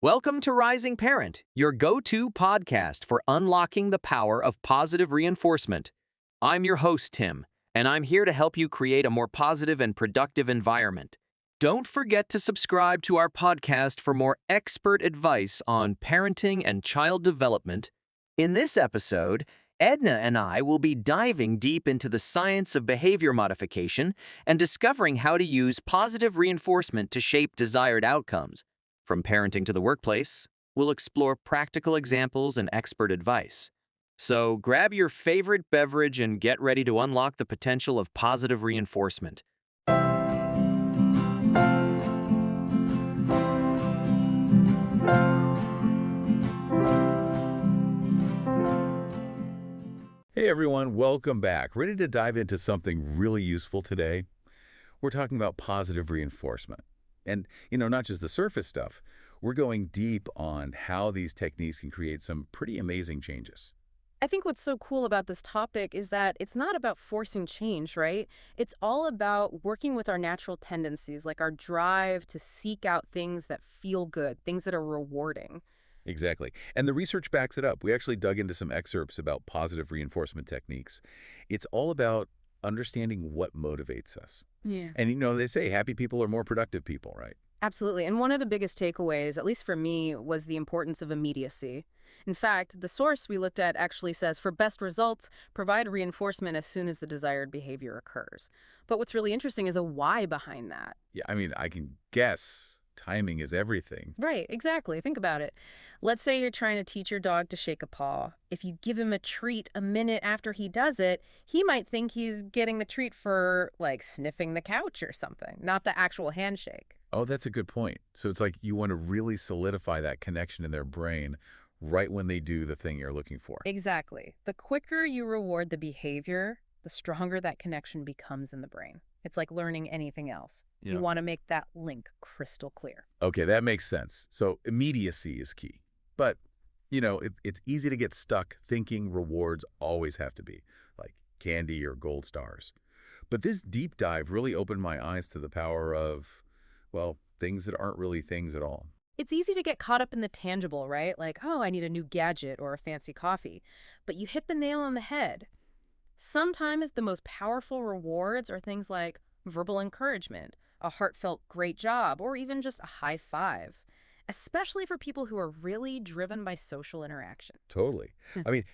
Welcome to Rising Parent, your go-to podcast for unlocking the power of positive reinforcement. I'm your host, Tim, and I'm here to help you create a more positive and productive environment. Don't forget to subscribe to our podcast for more expert advice on parenting and child development. In this episode, Edna and I will be diving deep into the science of behavior modification and discovering how to use positive reinforcement to shape desired outcomes. From parenting to the workplace, we'll explore practical examples and expert advice. So grab your favorite beverage and get ready to unlock the potential of positive reinforcement. Hey everyone, welcome back. Ready to dive into something really useful today? We're talking about positive reinforcement. And, not just the surface stuff. We're going deep on how these techniques can create some pretty amazing changes. I think what's so cool about this topic is that it's not about forcing change, right? It's all about working with our natural tendencies, like our drive to seek out things that feel good, things that are rewarding. Exactly. And the research backs it up. We actually dug into some excerpts about positive reinforcement techniques. It's all about understanding what motivates us. Yeah. And, they say happy people are more productive people, right? Absolutely. And one of the biggest takeaways, at least for me, was the importance of immediacy. In fact, the source we looked at actually says, for best results, provide reinforcement as soon as the desired behavior occurs. But what's really interesting is a why behind that. Yeah, I can guess timing is everything. Right, exactly. Think about it. Let's say you're trying to teach your dog to shake a paw. If you give him a treat a minute after he does it, he might think he's getting the treat for, like, sniffing the couch or something, not the actual handshake. Oh, that's a good point. So it's like you want to really solidify that connection in their brain right when they do the thing you're looking for. Exactly. The quicker you reward the behavior, the stronger that connection becomes in the brain. It's like learning anything else. Yeah. You want to make that link crystal clear. Okay, that makes sense. So immediacy is key. But, it's easy to get stuck thinking rewards always have to be like candy or gold stars. But this deep dive really opened my eyes to the power of, well, things that aren't really things at all. It's easy to get caught up in the tangible, right? Like, oh, I need a new gadget or a fancy coffee. But you hit the nail on the head. Sometimes the most powerful rewards are things like verbal encouragement, a heartfelt great job, or even just a high five, especially for people who are really driven by social interaction. Totally.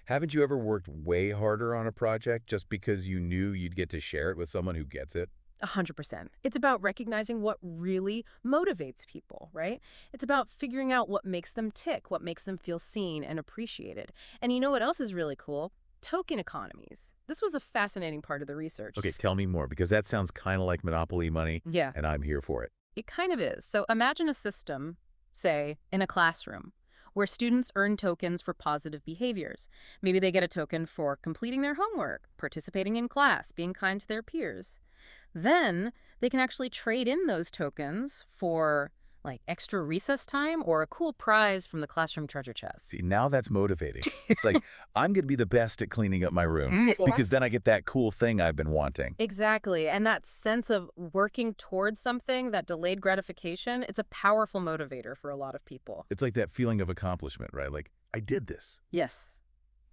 Haven't you ever worked way harder on a project just because you knew you'd get to share it with someone who gets it? 100%. It's about recognizing what really motivates people, right? It's about figuring out what makes them tick, what makes them feel seen and appreciated. And you know what else is really cool? Token economies. This was a fascinating part of the research. Okay, tell me more, because that sounds kind of like Monopoly money, Yeah, and I'm here for it. it kind of is. So imagine a system, say, in a classroom, where students earn tokens for positive behaviors. Maybe they get a token for completing their homework, participating in class, being kind to their peers. Then they can actually trade in those tokens for, like, extra recess time or a cool prize from the classroom treasure chest. See, now that's motivating. It's like, I'm going to be the best at cleaning up my room because then I get that cool thing I've been wanting. Exactly. And that sense of working towards something, that delayed gratification, it's a powerful motivator for a lot of people. It's like that feeling of accomplishment, right? Like, I did this. Yes.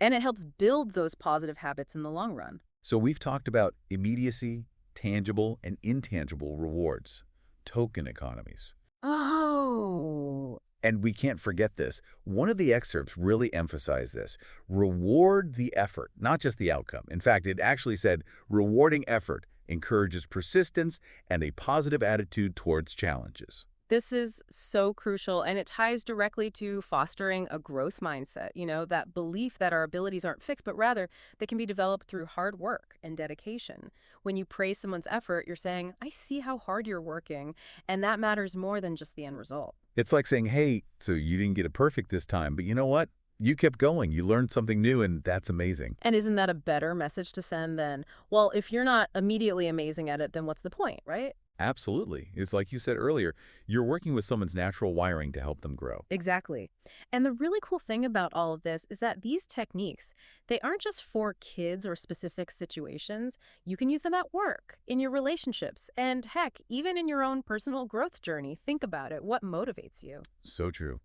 And it helps build those positive habits in the long run. So we've talked about immediacy, tangible and intangible rewards, token economies. Oh. And we can't forget this. One of the excerpts really emphasized this. Reward the effort, not just the outcome. In fact, it actually said rewarding effort encourages persistence and a positive attitude towards challenges. This is so crucial, and it ties directly to fostering a growth mindset, that belief that our abilities aren't fixed, but rather they can be developed through hard work and dedication. When you praise someone's effort, you're saying, I see how hard you're working, and that matters more than just the end result. It's like saying, hey, so you didn't get it perfect this time, but you know what? You kept going. You learned something new, and that's amazing. And isn't that a better message to send than, well, if you're not immediately amazing at it, then what's the point, right? Absolutely. It's like you said earlier, you're working with someone's natural wiring to help them grow. Exactly. And the really cool thing about all of this is that these techniques, they aren't just for kids or specific situations. You can use them at work, in your relationships, and heck, even in your own personal growth journey. Think about it. What motivates you? So true.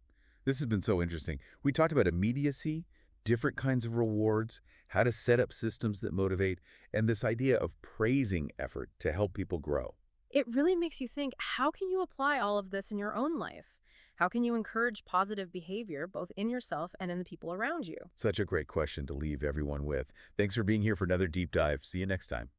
This has been so interesting. We talked about immediacy, different kinds of rewards, how to set up systems that motivate, and this idea of praising effort to help people grow. It really makes you think, how can you apply all of this in your own life? How can you encourage positive behavior both in yourself and in the people around you? Such a great question to leave everyone with. Thanks for being here for another deep dive. See you next time.